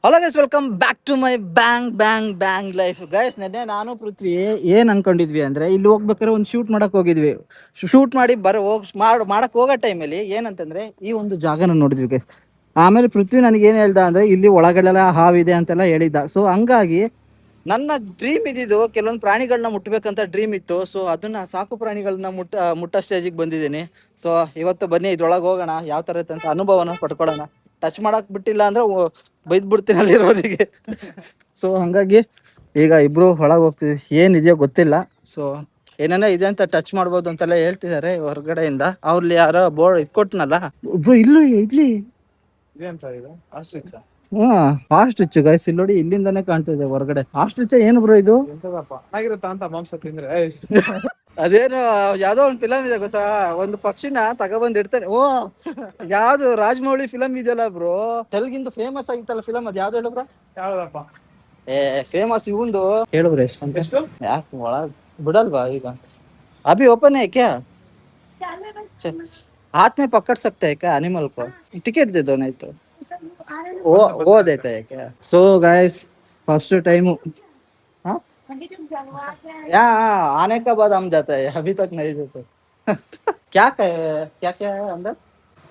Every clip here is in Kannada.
Hello guys, welcome back to my bang life. Guys, ನೆನ್ನೆ ನಾನು ಪೃಥ್ವಿ ಏನ್ ಅನ್ಕೊಂಡಿದ್ವಿ ಅಂದ್ರೆ ಇಲ್ಲಿ ಹೋಗ್ಬೇಕಾದ್ರೆ ಒಂದು ಶೂಟ್ ಮಾಡಕ್ ಹೋಗಿದ್ವಿ. ಶೂಟ್ ಮಾಡಿ ಮಾಡಕ್ ಹೋಗೋ ಟೈಮಲ್ಲಿ ಏನಂತಂದ್ರೆ ಈ ಒಂದು ಜಾಗನ ನೋಡಿದ್ವಿ ಗೈಸ್. ಆಮೇಲೆ ಪೃಥ್ವಿ ನನಗೆ ಏನ್ ಹೇಳ್ದ ಅಂದ್ರೆ ಇಲ್ಲಿ ಒಳಗಡೆಲ್ಲ ಹಾವಿದೆ ಅಂತೆಲ್ಲ ಹೇಳಿದ್ದ. ಸೊ ಹಂಗಾಗಿ ನನ್ನ ಡ್ರೀಮ್ ಇದ್ದಿದ್ದು ಕೆಲವೊಂದು ಪ್ರಾಣಿಗಳನ್ನ ಮುಟ್ಬೇಕಂತ ಡ್ರೀಮ್ ಇತ್ತು. ಸೊ ಅದನ್ನ ಸಾಕು ಪ್ರಾಣಿಗಳನ್ನ ಮುಟ್ಟ ಸ್ಟೇಜಿಗೆ ಬಂದಿದ್ದೀನಿ. ಸೊ ಇವತ್ತು ಬನ್ನಿ ಇದ್ರೊಳಗೆ ಹೋಗೋಣ, ಯಾವ ತರ ಇರುತ್ತೆ ಅಂತ ಅನುಭವನ ಪಡ್ಕೊಳ್ಳೋಣ. ಟಚ್ ಮಾಡಕ್ ಬಿಟ್ಟಿಲ್ಲ ಅಂದ್ರೆ ಬೈದ್ ಬಿಡ್ತೀನಿ ಅಲ್ಲಿರೋರಿಗೆ. ಸೊ ಹಂಗಾಗಿ ಈಗ ಇಬ್ರು ಒಳಗೆ ಹೋಗ್ತೀವಿ. ಏನಿದೆಯೋ ಗೊತ್ತಿಲ್ಲ. ಸೊ ಏನೇನ ಇದೆ ಅಂತ ಟಚ್ ಮಾಡ್ಬೋದು ಅಂತೆಲ್ಲ ಹೇಳ್ತಿದ್ದಾರೆ ಹೊರಗಡೆಯಿಂದ. ಅವ್ರಲ್ಲಿ ಯಾರೋ ಬೋರ್ಡ್ ಇಟ್ಕೊಟ್ನಲ್ಲ ಇಬ್ರು ಇಲ್ಲಿ ಹಾ ಆಸ್ಟ್ರಿಚ್ ಗೈಸ್. ಇಲ್ಲಿ ನೋಡಿ, ಇಲ್ಲಿಂದಾನೇ ಕಾಣ್ತಿದೆ ಹೊರಗಡೆ. ಆಸ್ಟ್ರಿಚ್ ಏನು ಬ್ರೋ ಇದು? ಆಗಿರುತ್ತಾ ಅಂತ ಮಾಂಸ ತಿಂದ್ರೆ ಅದೇನು ಯಾವ್ದೋ ಒಂದು ಫಿಲಮ್ ಇದೆ ಗೊತ್ತಾ, ಒಂದು ಪಕ್ಷಿನ ತಗೊಬಂದ್ ಇಡ್ತಾರೆ. ಓ ಯಾವ್ದು ರಾಜಮೌಳಿ ಫಿಲಮ್ ಇದೆಯಲ್ಲ ಬ್ರೋ, ತೆಲುಗಿಂದು ಫೇಮಸ್ ಆಗಿತ್ತಲ್ಲ ಫಿಲಮ್, ಅದು ಯಾವ್ದು ಹೇಳು ಬ್ರೋ? ಯಾವ್ದಪ್ಪ? ಫೇಮಸ್ ಇವಂದು ಹೇಳು ಬ್ರೋ. ಎಷ್ಟು? ಯಾಕೆ ಒಳಗ್ ಬಿಡಲ್ವಾ ಈಗ? अभी ओपन है क्या? हाथ में पकड़ सकते हैं क्या एनिमल को? टिकट दे दो नहीं तो वो देता है क्या? सो गाइस, फर्स्ट टाइम यहाँ आने के बाद हम जाता है, अभी तक नहीं देते. क्या क्या क्या है अंदर?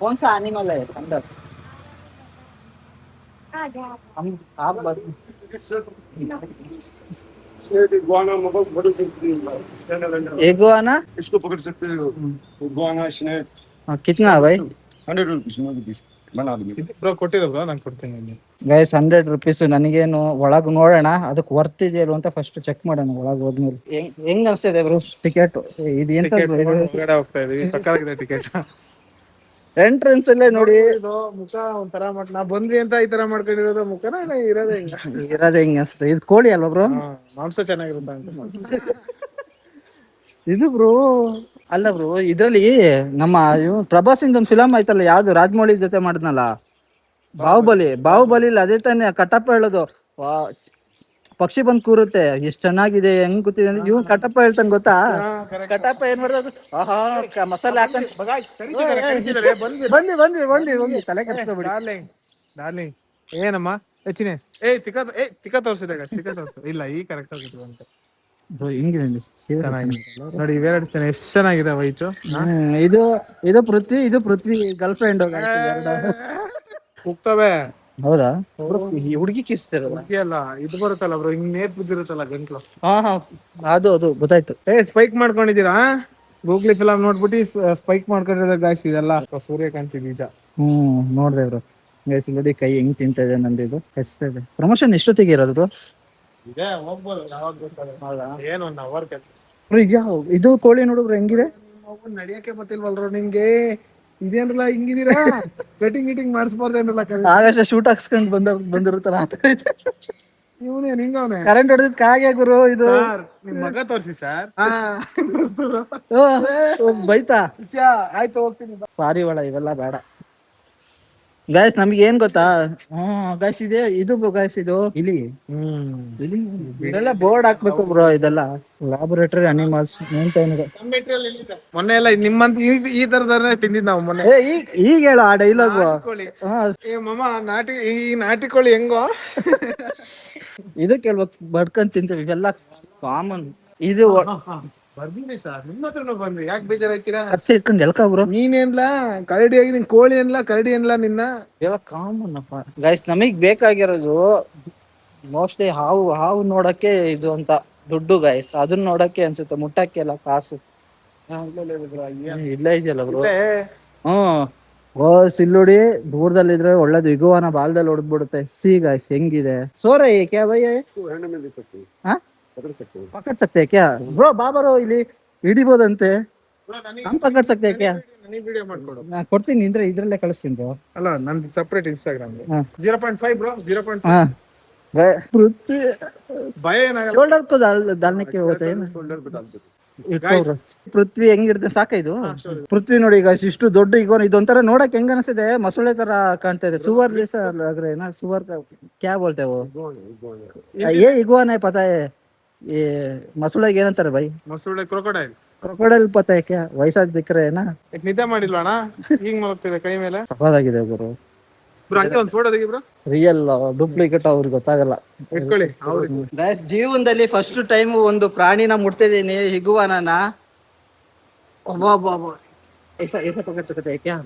कौन सा एनिमल है अंदर? हम आप इगुआना इसको पकड़ सकते हो। गुआना स्नेक कितना है भाई? 100 रुपीस बना दूंगी ब्रो. ಕೊಟ್ಟಿರಲ್ವಾ, ನಾನು ಕೊಡ್ತೀನಿ. Guys 100 rupees. ನನಗೇನು ಒಳಗ್ ನೋಡೋಣ ಅದಕ್ಕೆ ವರ್ತ್ ಇದೆಯಲ್ಲ ಅಂತ ಫಸ್ಟ್ ಚೆಕ್ ಮಾಡೋಣ. ಒಳಗ್ ಹೋದ್ಮೇಲೆ ಹೆಂಗ್ ಅನ್ಸ್ತಿದೆ ಬ್ರೋ ಟಿಕೆಟ್? ಇದು ಎಂತ ಹೊರಗಡೆ ಹೋಗ್ತಾ ಇದೀವಿ, ಸಕ್ಕತ್ತಾಗಿದೆ ಟಿಕೆಟ್. ಎಂಟ್ರೆನ್ಸ್ ಅಲ್ಲೇ ನೋಡಿ, ಇದು ಮುಖ ಒಂಥರ ನಾ ಬಂದ್ವಿ ಅಂತ ಈ ತರ ಮಾಡ್ಕೊಂಡಿರೋದು ಮುಖನ ಇರೋದೇ ಇರೋದೇ ಹೆಂಗ್ ಅನ್ಸುತ್ತೆ. ಇದು ಕೋಳಿ ಅಲ್ವಾ ಬ್ರೋ? ಮಾಂಸ ಚೆನ್ನಾಗಿರುತ್ತೆ ಅಂತ. ಇದು ಬ್ರೋ ಅಲ್ಲ ಬ್ರೋ, ಇದ್ರಲ್ಲಿ ನಮ್ಮ ಪ್ರಭಾಸ್ ಇಂದ ಒಂದು ಫಿಲಮ್ ಆಯ್ತಲ್ಲ, ಯಾವ್ದು ರಾಜಮೌಳಿ ಜೊತೆ ಮಾಡಿದ್ನಲ್ಲ, ಬಾಹುಬಲಿ. ಅದೇ ತಾನೇ ಕಟ್ಟಪ್ಪ ಹೇಳೋದು. ಪಕ್ಷಿ ಬಂದ್ ಕೂರುತ್ತೆ, ಎಷ್ಟ್ ಚೆನ್ನಾಗಿದೆ, ಹೆಂಗ್ ಕೂತಿದೆ ಅಂದ್ರೆ ಇವ್ ಕಟ್ಟಪ್ಪ ಹೇಳ್ತಾನೆ ಗೊತ್ತಾ? ಕಟ್ಟಪ್ಪ ಏನ್ ಮಾಡ್ದ, ಆಹಾ ಮಸಾಲೆ ಹಾಕೊಂಡ್ ಬಂದ್ವಿ ತಲೆ ಕೆಡ್ಸ್ಕೊಬಿಡಿ. ಡಾರ್ಲಿಂಗ್ ಏನಮ್ಮ ಹೆಚ್ಚಿನ ತಿಕ್ಕ ತೋರ್ಸಿದಾಗ ತಿಕ್ಕ ತೋರ್ಸು. ಇಲ್ಲ ಈ ಕರೆಕ್ಟ್ ಆಗಿತ್ತು ಅಂತ ನೋಡಿ. ಇವೆರಡು ಎಷ್ಟು ಚೆನ್ನಾಗಿದೆ ವೈಟು. ಇದು ಪೃಥ್ವಿ ಗರ್ಲ್ ಫ್ರೆಂಡ್ ಹೋಗ್ತವೆ. ಹೌದಾ? ಹುಡುಗಿ ಕಿಸ್ತಿರಲ್ಲ, ಹುಡುಗಿ ಅಲ್ಲ, ಇದು ಬರುತ್ತಲ್ಲ ಬ್ರೋ, ಹಿಂಗ್ ನೇತ್ ಬಿದ್ದಿರುತ್ತಲ್ಲ ಗಂಟ್ಲು. ಹಾ ಅದು ಗೊತ್ತಾಯ್ತು. ಸ್ಪೈಕ್ ಮಾಡ್ಕೊಂಡಿದ್ದೀರಾ? ಗೂಗ್ಲಿ ಫಿಲಂ ನೋಡ್ಬಿಟ್ಟು ಸ್ಪೈಕ್ ಮಾಡ್ಕೊಂಡಿರೋದ ಗಾಯ್ಸ್ ಇದೆಲ್ಲ ಸೂರ್ಯಕಾಂತಿ ಬೀಜ. ನೋಡ್ದೆ ಬ್ರೋ ಗೈಸ್. ನೋಡಿ ಕೈ ಹೆಂಗ್ ತಿಂತ ಇದೆ ನಂದು. ಇದು ಹೆಚ್ಚಿದೆ. ಪ್ರಮೋಷನ್ ಎಷ್ಟೊತ್ತಿಗೆ ಇರೋದು ಬ್ರೋ? ಇದೆ, ಹೋಗ್ಬೋದು ಯಾವಾಗ ಬೇಕಾದ್ರೆ. ಏನು 1 ಅವರ್ ಕೆಲಸ. ಇದು ಕೋಳಿ ನೋಡಿದ್ರು ಹೆಂಗಿದೆ? ನಡಿಯಕ್ಕೆ ಗೊತ್ತಿಲ್ವಲ್ರು ನಿಮ್ಗೆ? ಇದೇನಲ್ಲ ಹಿಂಗಿದೀರಾ? ಕಟಿಂಗ್ ಗಿಟಿಂಗ್ ಮಾಡಿಸ್ಬಾರ್ದೇನಲ್ಲ? ಆಗಷ್ಟೇ ಶೂಟ್ ಹಾಕ್ಸ್ಕೊಂಡ್ ಬಂದಿರುತ್ತಲ್ಲ ಆ ತರ ಇದೆ. ಇವನೇನ್ ಹಿಂಗವನೆ ಕರೆಂಟ್ ಹೊಡೆದ್ ಕಾಗೆ ಗುರು ಇದು. ನಿಮ್ ಮಗ ತೋರ್ಸಿ ಸರ್. ಬೈತಾ ಆಯ್ತು ಹೋಗ್ತೀನಿ. ಪಾರಿ ಒಳ ಇವೆಲ್ಲ ಬೇಡ ಗಾಯ್ಸ್. ನಮ್ಗೆ ಏನ್ ಗೊತ್ತಾ, ಗಾಯ್ಸ್ ಇದೆ ಇದು ಗಾಯ್ಸ್, ಇದು ಇಲ್ಲಿ ಇದೆಲ್ಲ ಬೋರ್ಡ್ ಹಾಕ್ಬೇಕು ಬ್ರೋ. ಇದೆಲ್ಲ ಲ್ಯಾಬೊರೇಟರಿ ಅನಿಮಲ್ಸ್ ಮೊನ್ನೆ ಎಲ್ಲ ನಿಮ್ಮಂತ ಈ ತರದನ್ನೇ ತಿಂದಿದ್ ನಾವು ಮೊನ್ನೆ. ಈಗ ಹೇಳು ಆ ಡೈಲಾಗ್. ಮಮ್ಮ ನಾಟಿ ಕೋಳಿ ಹೆಂಗೋ ಇದು ಕೇಳ್ಬೇಕು, ಬಡ್ಕೊಂಡ್ ತಿಂತೀವಿ, ಇವೆಲ್ಲ ಕಾಮನ್. ಇದು ಬರ್ತೀನಿ ಸರ್, ನಿಮ್ಮ ಹತ್ರನೂ ಬಂದ್ವಿ, ಯಾಕೆ ಬೇಜಾರಾಯ್ತೀರಾ? ಕತ್ತೆ ಇಟ್ಕೊಂಡು ಎಲ್ಕ ಬ್ರೋ. ನೀನೇನ್ಲ ಕರಡಿ ಆಗಿ, ನಿನ್ ಕೋಳಿ ಏನ್ಲ ಕರಡಿ ಏನ್ಲ ನಿನ್ನ? ಇವೆಲ್ಲ ಕಾಮನ್ ಅಪ್ಪ ಗೈಸ್. ನಮಗ್ ಬೇಕಾಗಿರೋದು ಮೋಸ್ಟ್ಲಿ ಹಾವು ನೋಡಕ್ಕೆ ಇದು ಅಂತ ದುಡ್ಡು ಗೈಸ್. ಅದನ್ನ ನೋಡಕ್ಕೆ ಅನ್ಸುತ್ತೆ, ಮುಟ್ಟಕ್ಕೆ ಎಲ್ಲ ಕಾಸು. ಇಲ್ಲ ಇದೆಯಲ್ಲ ಬ್ರೋ. ಸಿಲ್ಲುಡಿ ದೂರದಲ್ಲಿದ್ರೆ ಒಳ್ಳೇದು. ಇಗುವನ ಬಾಲ್ದಲ್ಲಿ ಹೊಡೆದ್ಬಿಡುತ್ತೆ. ಸಿ ಗಾಯ್ಸ್ ಹೆಂಗಿದೆ. ಸೋರೆ ಕ್ಯಾ ಭೈ पकड़ सकते हैं क्या ब्रो? बाबरो ಇಲ್ಲಿ ಹಿಡಿಬೋದಂತೆ. हम पकड़ सकते हैं क्या? ನಾನು ಕೊಡ್ತೀನಿ ಅಂದ್ರೆ ಇದ್ರಲ್ಲೇ ಕಳಿಸ್ತೀನಿ ಬ್ರೋ. ಅಲ್ಲ ನಂದು ಸಪರೇಟ್ ಇನ್ಸ್ಟಾಗ್ರಾಮ್ 0.5 ಬ್ರೋ 0.5. पृथ्वी ಭಯ ಏನಾಗಲ್ಲ. शोल्डर को डालने के होते हैं ना. ಶೋಲ್ಡರ್ ಬಿಟ್ಟು ಪೃಥ್ವಿ ಹೆಂಗಿರುತ್ತೆ ಸಾಕ ಇದು. ಪೃಥ್ವಿ ನೋಡಿ ಈಗ ಇಷ್ಟು ದೊಡ್ಡ ಈಗ ಇದೊಂಥರ ನೋಡಕ್ ಹೆಂಗ ಅನಿಸ್ತಿದೆ, ಮೊಸಳೆ ತರ ಕಾಣ್ತಾ ಇದೆ. ಸುವರ್ ಜೈಸಾ लग रहा है ना? सुअर का क्या बोलते हैं वो? ये इगुआना है पता है? ये मसुड़ा ಏನಂತಾರೆ भाई? ಮಸೂಳೆ ಕ್ರೊಕೊಡೈಲ್. ಕ್ರೊಕೊಡೈಲ್ पता है क्या? वैसा दिख रहा है ना? ನಿದ್ದೆ ಮಾಡಿಲ್ವಾ ಅಣ್ಣ? ಈಗ ಮಲಗ್ತಿದೆ ಕೈ ಮೇಲೆ. ಸಫಾದಾಗಿದೆ ಗುರು. ಬ್ರೋ ಹಂಗೆ ಒಂದು ಫೋಟೋ ತೆಗಿ ಬ್ರೋ. ರಿಯಲ್ ಡೂಪ್ಲಿಕೇಟ್ ಅವ್ರಿಗೆ ಗೊತ್ತಾಗಲ್ಲ. ಇಟ್ಕೊಳ್ಳಿ ಅವ್ರಿಗೆ. ಗೈಸ್ ಜೀವನದಲ್ಲಿ ಫಸ್ಟ್ ಟೈಮ್ ಒಂದು ಪ್ರಾಣಿನ ಮುಟ್ತಿದ್ದೀನಿ, ಹಿಗುವನನ. ಒಬ್ಬ ऐसा पकड़ सकते हैं क्या?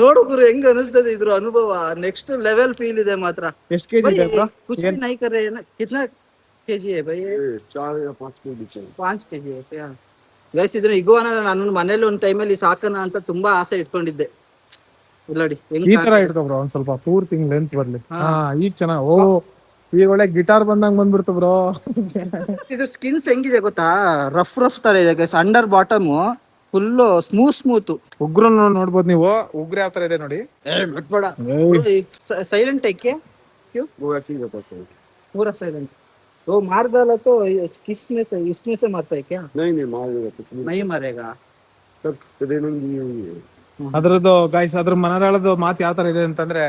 ನೋಡು ಗುರು ಹೆಂಗ್ ಅನಿಸ್ತದೆ ಇದ್ರ ಅನುಭವ. ನೆಕ್ಸ್ಟ್ ಲೆವೆಲ್ ಫೀಲ್ ಇದೆ ಮಾತ್ರ. ಎಷ್ಟು ಕೆಜಿ ಇದೆ ಬ್ರೋ? कुछ भी नहीं कर रहे हैं ना. कितना केजी है भाई? 4 या 5 kg चाहिए. 5 kg है क्या? ಗೈಸ್ ಇದನ್ನ ಇಗುವನ ನಾನು ಮನೇಲಿ ಒಂದ್ ಟೈಮಲ್ಲಿ ಸಾಕನ ಅಂತ ತುಂಬಾ ಆಸೆ ಇಟ್ಕೊಂಡಿದ್ದೆ. ಇಲ್ಲ ನೋಡಿ ಈ ತರ ಇಟ್ಕೊ ಬ್ರೋ, ಒಂದ್ ಸ್ವಲ್ಪ ಪೂರ್ತಿ ಲೆಂತ್ ಬರ್ಲಿ. ಈಗ ಚೆನ್ನಾಗಿ. ಓ ಈಗ ಒಳ್ಳೆ ಗಿಟಾರ್ ಬಂದಂಗ್ ಬಂದ್ಬಿಡ್ತು ಬ್ರೋ. ಇದು ಸ್ಕಿನ್ಸ್ ಹೆಂಗಿದೆ ಗೊತ್ತಾ? ರಫ್ ತರ ಇದೆ guys. Under bottom full smooth. ಉಗ್ರ ನೋಡ್ಬೋದು ನೀವು. ಉಗ್ರ ಯಾವ ತರ ಇದೆ ನೋಡಿ. साइलेंट है क्या? क्यों? वो ऐसे ही रहता है. पूरा साइलेंट. वो मार डाला तो किसमें से, इसमें से मारता है क्या? नहीं मार देगा. नहीं मारेगा. सब ट्रेनिंग दी हुई है. ಅದ್ರದ್ದು ಗೈಸ್, ಅದ್ರ ಮನದಾಳದ ಮಾತು ಯಾವ ತರ ಇದೆ ಅಂತಂದ್ರೆ,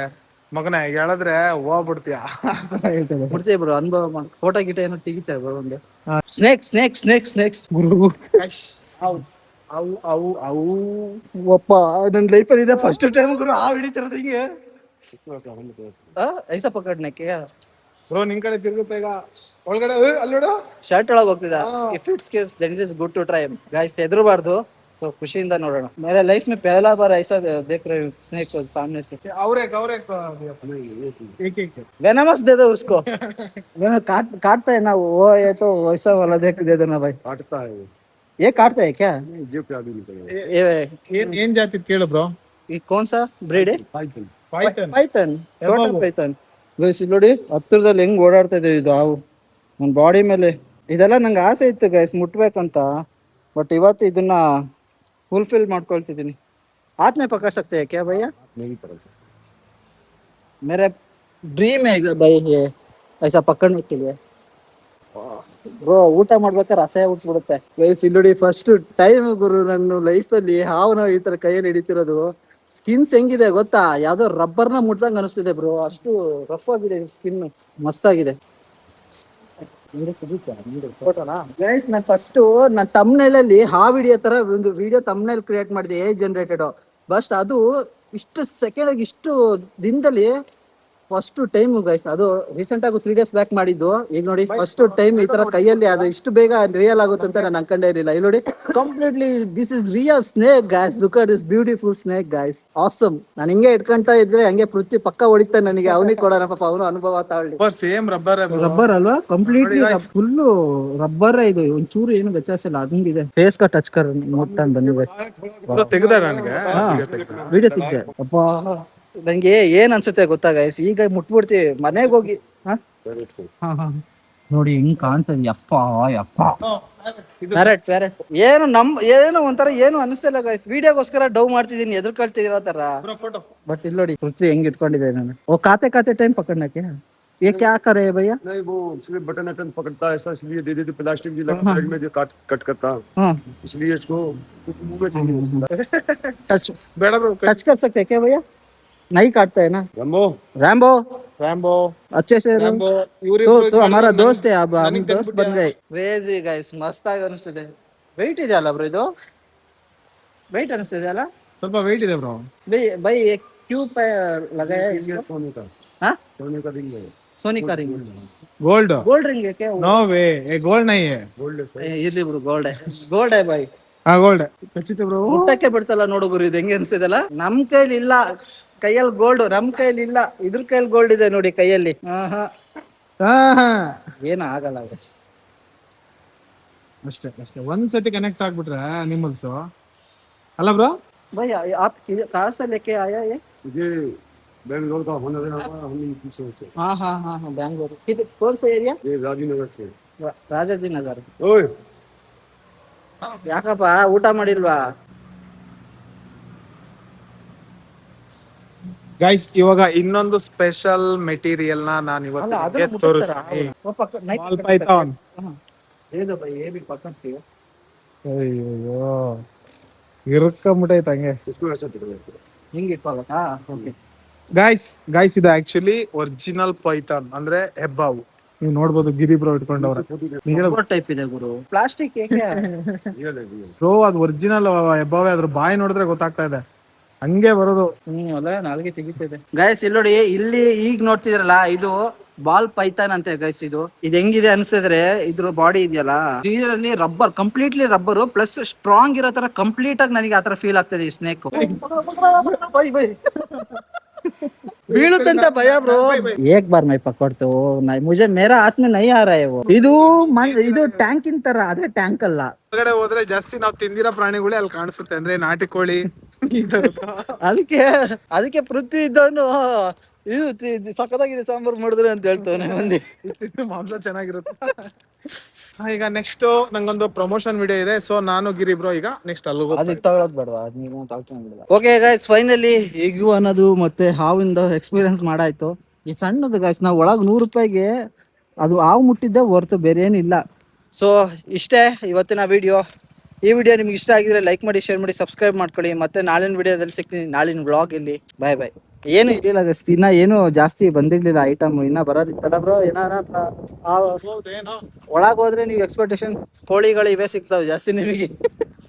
ಮಗನ ಹೇಳಿದ್ರೆ ಹೋಗ್ಬಿಡ್ತೀಯ ಹೇಳ್ತೇವೆ. ಬಿಡ್ತೀವಿ ಬ್ರೋ, ಅನುಭವ. ಫೋಟೋ ಗಿಟ ಏನೋ ತೆಗಿತಾರೆ ಬ್ರೋ ಒಂದು. ಸ್ನೇಕ್ಸ್ ಗುರು. ಒಪ್ಪ ನನ್ನ ಲೈಫಲ್ಲಿ ಇದೆ ಫಸ್ಟ್ ಟೈಮ್ ಗುರು ಆ ಹಿಡಿತಿರೋದು ಹಿಂಗೆ. ಐಸಾ ಪಕಡ್ನಕ್ಕೆ ಬ್ರೋ ನಿನ್ ಕಡೆ ತಿರುಗುತ್ತೆ ಈಗ ಒಳಗಡೆ. ಅಲ್ಲೋಡ ಶರ್ಟ್ ಒಳಗೆ ಹೋಗ್ತಿದ. If it's gives then it is good to try. Guys ಹೆದರಬಾರ್ದು. ಸೊ ಖುಷಿಯಿಂದ ನೋಡೋಣ. मेरे लाइफ में पहला बार ऐसा देख रहे हूं स्नेक को सामने से. और एक वेनमस दे दो उसको. वेनम काटता है ना वो, ये तो वैसा वाला दे दो ना भाई. काटता है वो. ये काटता है क्या? जीप पे आदमी निकलेगा. ಏನ್ ಜಾತಿ ಕೇಳು ಬ್ರೋ. ये कौन सा ब्रीड है? ಪೈಥನ್. ಪೈಥನ್. ಗೈಸ್ ಇಲ್ಲಿ ನೋಡಿ ಹತ್ತಿರದಲ್ಲಿ ಹೆಂಗ್ ಓಡಾಡ್ತಾ ಇದೆ ಇದು ಹಾವು ನನ್ನ ಬಾಡಿ ಮೇಲೆ. ಇದೆಲ್ಲ ನಂಗೆ ಆಸೆ ಇತ್ತು ಗೈಸ್ ಮುಟ್ಬೇಕಂತ. ಬಟ್ ಇವತ್ತು ಇದನ್ನ फुलफिल ಮಾಡ್ಕೊಳ್ತಿದ್ದೀನಿ. हाथ में पकड़ सकते हैं क्या भैया? नहीं पकड़ सकते. मेरा ड्रीम है भाई ये ऐसा पकड़ने के लिए. ಬ್ರೋ ಊಟ ಮಾಡ್ಬೇಕಾದ್ರೆ ಅಸಹ್ಯ ಉಟ್ಬಿಡುತ್ತೆ ಗೈಸ್. ಇಲ್ಲಿ ನೋಡಿ ಫಸ್ಟ್ ಟೈಮ್ ಗುರು ನನ್ನ ಲೈಫಲ್ಲಿ ಹಾವು ಈ ತರ ಕೈಯಲ್ಲಿ ಹಿಡಿತಿರೋದು. ಸ್ಕಿನ್ಸ್ ಹೆಂಗಿದೆ ಗೊತ್ತಾ? ಯಾವ್ದೋ ರಬ್ಬರ್ನ ಮುಟ್ದಂಗ್ ಅನಿಸ್ತಿದೆ ಬ್ರೋ. ಅಷ್ಟು ರಫ್ ಆಗಿದೆ ಸ್ಕಿನ್. ಮಸ್ತಾಗಿದೆ. ಗೈಸ್ ನಾನು ಫಸ್ಟ್ ನನ್ನ ತಮ್ನೇಲಲ್ಲಿ ಹಾವು ಹಿಡಿಯೋ ತರ ಒಂದು ವಿಡಿಯೋ ತಮ್ನೇಲ್ ಕ್ರಿಯೇಟ್ ಮಾಡಿದೆ, ಏಜ್ ಜನರೇಟೆಡ್. ಬಟ್ ಅದು ಇಷ್ಟು ಸೆಕೆಂಡ್ ಇಷ್ಟು ದಿನದಲ್ಲಿ ಫಸ್ಟ್ ಟೈಮ್ ಗೈಸ್. ಅದು ರೀಸೆಂಟ್ ಆಗಿ 3 days ಬ್ಯಾಕ್ ಮಾಡಿದ್ದು. ಈಗ ನೋಡಿ ಫಸ್ಟ್ ಟೈಮ್ ಈ ತರ ಕೈಯಲ್ಲಿ ಅದು ಇಷ್ಟು ಬೇಗ ರಿಯಲ್ ಆಗುತ್ತೆ ಅಂತ ನಾನು ಅನ್ಕೊಂಡೇ ಇರಲಿಲ್ಲ. ಇಲ್ಲಿ ನೋಡಿ completely this is real snake guys. Look at this beautiful snake guys. Awesome. ನಾನು ಹಿಂಗೆ ಇಟ್ಕೊಂತ ಇದ್ರೆ ಹಂಗೆ ಪೃಥ್ವಿ ಪಕ್ಕ ಹೊಡಿತಾನೆ ನನಗೆ. ಅವನಿಗೆ ಕೊಡೋಣ ಪಾಪ, ಅವನು ಅನುಭವ ತಗೊಳ್ಳಿ. ಸೇಮ್ ರಬ್ಬರ್ ಅಲ್ವಾ? ಕಂಪ್ಲೀಟ್ಲಿ ಫುಲ್ ರಬ್ಬರ್ ಇದು. ಒಂಚೂರು ಏನು ವ್ಯತ್ಯಾಸ ಇಲ್ಲ. ಹಂಗಿದೆ. ಫೇಸ್ ಕ ಟಚ್ ಕರ್ ಮುಟ್ಟ ಬನ್ನಿ ತೆಗ್ದ ನನಗೆ ವಿಡಿಯೋ ತೆಗ್ದೆ. ಅಪ್ಪ ನಂಗೆ ಏನ್ ಅನ್ಸುತ್ತೆ ಗೊತ್ತಾ ಗೈಸ್? ಈಗ ಮುಟ್ಬಿಡ್ತೀವಿ ಮನೆಗೆ ಹೋಗಿ. ನೋಡಿ ಹೆಂಗ್ ಕಾಣ್ತದೆ. ಯಪ್ಪ ಪ್ಯಾರೆಟ್ ಏನು ಏನು ಒಂಥರ ಏನು ಅನಿಸ್ತಿಲ್ಲ ಗೈಸ್. ವಿಡಿಯೋಗೋಸ್ಕರ ಡೌ ಮಾಡ್ತಿದೀನಿ, ಎದುರ್ಕೊಳ್ತಿದಿರೋ ತರ. ಬಟ್ ಇಲ್ಲಿ ನೋಡಿ ಪೃಥ್ವಿ ಹೆಂಗ್ ಇಟ್ಕೊಂಡಿದೆ ನಾನು. ಓ ಕಾತೆ ಟೈಮ್ पकड़ने ये क्या करे भैया? नहीं वो सिर्फ बटन पकड़ता है ऐसा, इसलिए दे देते प्लास्टिक जी लगता है में जो कट करता, इसलिए इसको कुछ मुंह में चाहिए. टच कर सकते हैं क्या भैया? नहीं काटता है ना? रैम्बो अच्छे से तो हमारा दोस्त है. अब हम दोस्त बन गए. Crazy guys. मस्त ಆಗಿ ಅನಿಸ್ತಿದೆ. ವೆಯ್ಟ್ ಇದೆ ಅಲ್ಲ ಬ್ರೋ ಇದು? ವೆಯ್ಟ್ ಅನಿಸ್ತಿದೆ ಅಲ್ಲ? ಸ್ವಲ್ಪ ವೆಯ್ಟ್ ಇದೆ ಬ್ರೋ. भाई ये क्यों पे लगाया इसको? सोने का. हां सोने का रिंग है. सोने का रिंग. गोल्ड रिंग है क्या? नो वे, ये गोल्ड नहीं है. गोल्ड है. इरली ब्रो गोल्ड है भाई. हाँ गोल्ड ಖಚಿತ ಬ್ರೋ. ಮುಟ್ಟಕ್ಕೆ ಬಿಡ್ತಲ್ಲ ನೋಡು ಗುರು. ಇದು ಹೆಂಗೆ ಅನಿಸ್ತಿದಲ್ಲ? ನಮ್ ಕೈಲಿ ಇಲ್ಲ, ಕೈಯಲ್ಲಿ ಗೋಲ್ಡ್. ನಮ್ ಕೈಲಿ ಇಲ್ಲ, ಇದ್ರ ಕೈಯಲ್ಲಿ ಗೋಲ್ಡ್ ಇದೆ ನೋಡಿ ಕೈಯಲ್ಲಿ. ಏನು ಆಗಲ್ಲ ಅಷ್ಟೇ ಒಂದ್ಸತಿ ಕನೆಕ್ಟ್ ಆಗ್ಬಿಟ್ರೆ ಅನಿಮಲ್ಸ್ ಅಲ್ಲ ಬ್ರೋ. भाई आप कहाँ से लेके आया ये? ये बेंगलोर का होना है. हमने पीछे से. हाँ बैंगलोर. कौन सा एरिया? ये राजीनगर से. ರಾಜಾಜಿ ನಗರ್. ओए ಯಾಕಪ್ಪ ಊಟ ಮಾಡಿಲ್ವಾ? ಗೈಸ್ ಇವಾಗ ಇನ್ನೊಂದು ಸ್ಪೆಷಲ್ ಮೆಟೀರಿಯಲ್ ನಾನು ಇವತ್ತು ನಿಮಗೆ ತೋರಿಸ್ತೀನಿ. Ball python. ಏದು ಬೈ ಏ ಬಿ ಪಕ್ಕಂತೀವಿ. ಅಯ್ಯೋ ಇರುಕ್ಕಂಬಿಟ್ಟೈತೆ ಹಂಗೆ. इसको ऐसा पकड़ना. ಹಿಂಗೆ ಇಟ್ಕೋಬೇಕಾ? ಓಕೆ ಗೈಸ್ ಇದು ಆಕ್ಚುಲಿ ಒರಿಜಿನಲ್ ಪೈಥಾನ್ ಅಂದ್ರೆ ಹೆಬ್ಬಾವು. ನೀವು ನೋಡ್ಬೋದು ಗಿರಿ ಬ್ರೋ ಇಟ್ಕೊಂಡವ್ರೆ. ಟೈಪ್ ಇದೆ ಗುರು. ಪ್ಲಾಸ್ಟಿಕ್ ಏಕೆ ये ले. ಬ್ರೋ ಅದು ಒರಿಜಿನಲ್ ಹೆಬ್ಬಾವೆ. ಅದ್ರ ಬಾಯಿ ನೋಡಿದ್ರೆ ಗೊತ್ತಾಗ್ತಾ ಇದೆ. ಹಂಗೆ ಬರೋದು. ಅಲ್ಲ ನಾಲ್ಗೆ ತೆಗಿತಿದೆ ಗೈಸ್. ಇಲ್ಲಿ ನೋಡಿ, ಇಲ್ಲಿ ಈಗ ನೋಡ್ತಿದ್ರಲ್ಲ, ಇದು ಬಾಲ್ ಪೈಥಾನ್ ಅಂತೆ ಗೈಸ್. ಇದು ಹೆಂಗಿದೆ ಅನ್ಸಿದ್ರೆ, ಇದ್ರ ಬಾಡಿ ಇದೆಯಲ್ಲ, ಇದರಲ್ಲಿ rubber, completely rubber plus strong ಇರೋ ತರ ಕಂಪ್ಲೀಟ್ ಆಗಿ ನನಗೆ ಆತರ ಫೀಲ್ ಆಗ್ತದೆ ಈ ಸ್ನೇಕ್. ಬೀಳುತ್ತಂತ ಭಯ ಬ್ರೋ. ಏಕ್ ಬಾರ್ ಮೈ ಪಕ್ಕೊಡ್ತು ಮುಜೆ ಮೇರಾ ಹಾತ್ ಮೇ ನೈ ಆ ರहा है वो. ಇದು ಟ್ಯಾಂಕಿನ್ ತರ, ಅದೇ ಟ್ಯಾಂಕ್ ಅಲ್ಲ. ಹೊರಗಡೆ ಹೋದ್ರೆ ಜಾಸ್ತಿ ನಾವು ತಿಂದಿರೋ ಪ್ರಾಣಿಗಳೇ ಅಲ್ಲಿ ಕಾಣಿಸುತ್ತೆ, ಅಂದ್ರೆ ನಾಟಿ ಕೋಳಿ ಈ ತರದ್ದು. ಅದಕ್ಕೆ ಪೃಥ್ವಿ ಇದ್ದವನು ಇದು ಸಖತ್ತಾಗಿದೆ ಸಾಂಬಾರ್ ಮಾಡಿದ್ರೆ ಅಂತ ಹೇಳ್ತಾನೆ ಮಂದಿ. ಮಾಂಸ ಚೆನ್ನಾಗಿರುತ್ತೆ. ಈಗ ನೆಕ್ಸ್ಟ್ ನಂಗೊಂದು ಪ್ರಮೋಷನ್ ವಿಡಿಯೋ ಇದೆ, ಸೊ ನಾನು ಗಿರಿ ಬ್ರೋ ಈಗ ನೆಕ್ಸ್ಟ್ ಅಲ್ಲಿ ತಗೊಳೋದ್ ಬೇಡವಾ? ಓಕೆ ಗೈಸ್, ಫೈನಲಿ ಈಗೂ ಅನ್ನೋದು ಮತ್ತೆ ಹಾವಿಂದ ಎಕ್ಸ್ಪೀರಿಯನ್ಸ್ ಮಾಡಾಯ್ತು. ಈ ಸಣ್ಣದು ಗೈಸ್, ನಾವು ಒಳಗೆ 100 ರೂಪಾಯಿಗೆ ಅದು ಹಾವು ಮುಟ್ಟಿದ್ದೆ ಹೊರ್ತು ಬೇರೆ ಏನಿಲ್ಲ. ಸೊ ಇಷ್ಟೇ ಇವತ್ತಿನ ವಿಡಿಯೋ. ಈ ವಿಡಿಯೋ ನಿಮ್ಗೆ ಇಷ್ಟ ಆಗಿದ್ರೆ ಲೈಕ್ ಮಾಡಿ, ಶೇರ್ ಮಾಡಿ, ಸಬ್ಸ್ಕ್ರೈಬ್ ಮಾಡ್ಕೊಳ್ಳಿ. ಮತ್ತೆ ನಾಳಿನ ವಿಡಿಯೋದಲ್ಲಿ ಸಿಗ್ತೀನಿ, ನಾಳಿನ ವ್ಲಾಗ್ ಇಲ್ಲಿ. ಬಾಯ್ ಬಾಯ್. ಏನು ಇರಲಿಲ್ಲ ಗೈಸ್, ಇನ್ನ ಏನು ಜಾಸ್ತಿ ಬಂದಿರ್ಲಿಲ್ಲ ಐಟಮ್, ಇನ್ನ ಬರೋದಿತ್ತಲ್ಲ ಬ್ರೋ. ಏನಾರ ಒಳಗೆ ಹೋದ್ರೆ ನೀವು ಎಕ್ಸ್ಪೆಕ್ಟೇಷನ್ ಕೋಳಿಗಳು ಇವೇ ಸಿಗ್ತಾವೆ ಜಾಸ್ತಿ ನಿಮಗೆ.